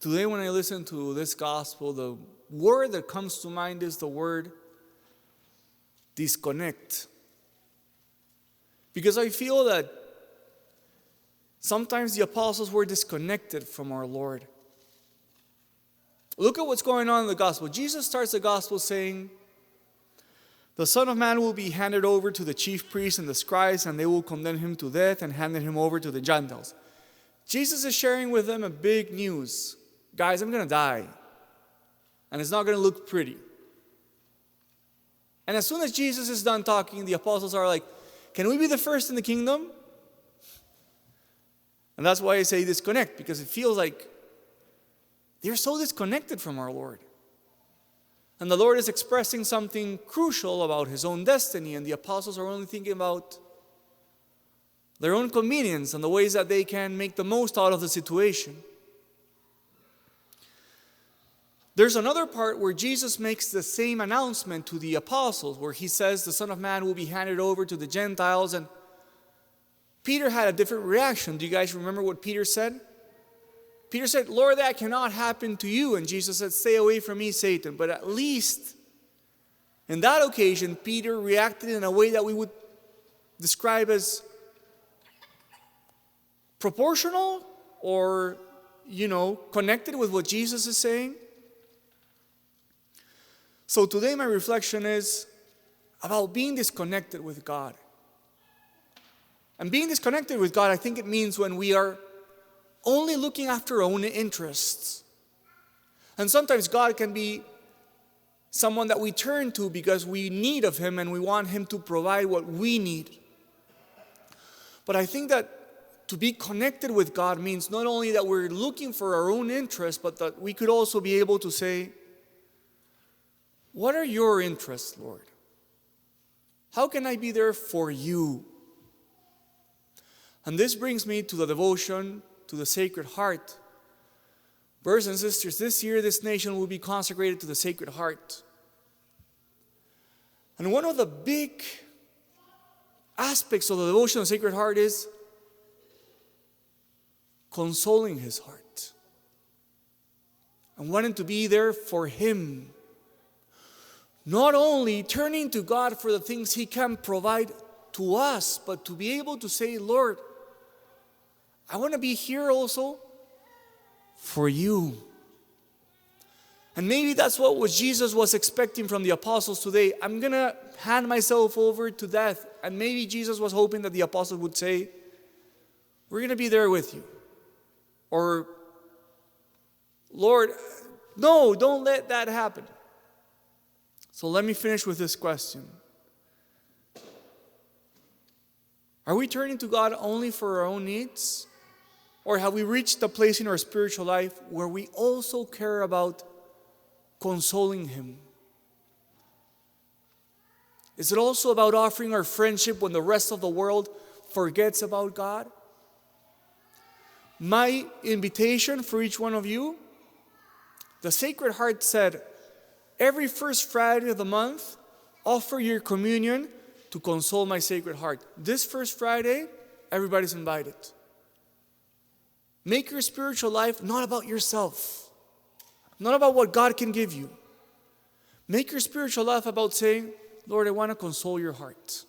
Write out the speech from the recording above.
Today when I listen to this gospel, the word that comes to mind is the word disconnect. Because I feel that sometimes the apostles were disconnected from our Lord. Look at what's going on in the gospel. Jesus starts the gospel saying, the Son of Man will be handed over to the chief priests and the scribes, and they will condemn him to death and hand him over to the Gentiles. Jesus is sharing with them a big news. Guys, I'm going to die. And it's not going to look pretty. And as soon as Jesus is done talking, the apostles are like, can we be the first in the kingdom? And that's why I say disconnect, because it feels like they're so disconnected from our Lord. And the Lord is expressing something crucial about his own destiny, and the apostles are only thinking about their own convenience and the ways that they can make the most out of the situation. There's another part where Jesus makes the same announcement to the apostles, where he says the Son of Man will be handed over to the Gentiles, and Peter had a different reaction. Do you guys remember what Peter said? Peter said, Lord, that cannot happen to you. And Jesus said, stay away from me, Satan. But at least in that occasion, Peter reacted in a way that we would describe as proportional or, connected with what Jesus is saying. So today my reflection is about being disconnected with God. And being disconnected with God, I think it means when we are only looking after our own interests. And sometimes God can be someone that we turn to because we need of him and we want him to provide what we need. But I think that to be connected with God means not only that we're looking for our own interests, but that we could also be able to say, what are your interests, Lord? How can I be there for you? And this brings me to the devotion to the Sacred Heart. Brothers and sisters, this year this nation will be consecrated to the Sacred Heart. And one of the big aspects of the devotion to the Sacred Heart is consoling his heart and wanting to be there for him. Not only turning to God for the things he can provide to us, but to be able to say, Lord, I want to be here also for you. And maybe that's what Jesus was expecting from the apostles today. I'm going to hand myself over to death. And maybe Jesus was hoping that the apostles would say, we're going to be there with you. Or, Lord, no, don't let that happen. So let me finish with this question. Are we turning to God only for our own needs? Or have we reached a place in our spiritual life where we also care about consoling him? Is it also about offering our friendship when the rest of the world forgets about God? My invitation for each one of you, the Sacred Heart said, every first Friday of the month, offer your communion to console my Sacred Heart. This first Friday, everybody's invited. Make your spiritual life not about yourself, not about what God can give you. Make your spiritual life about saying, Lord, I want to console your heart.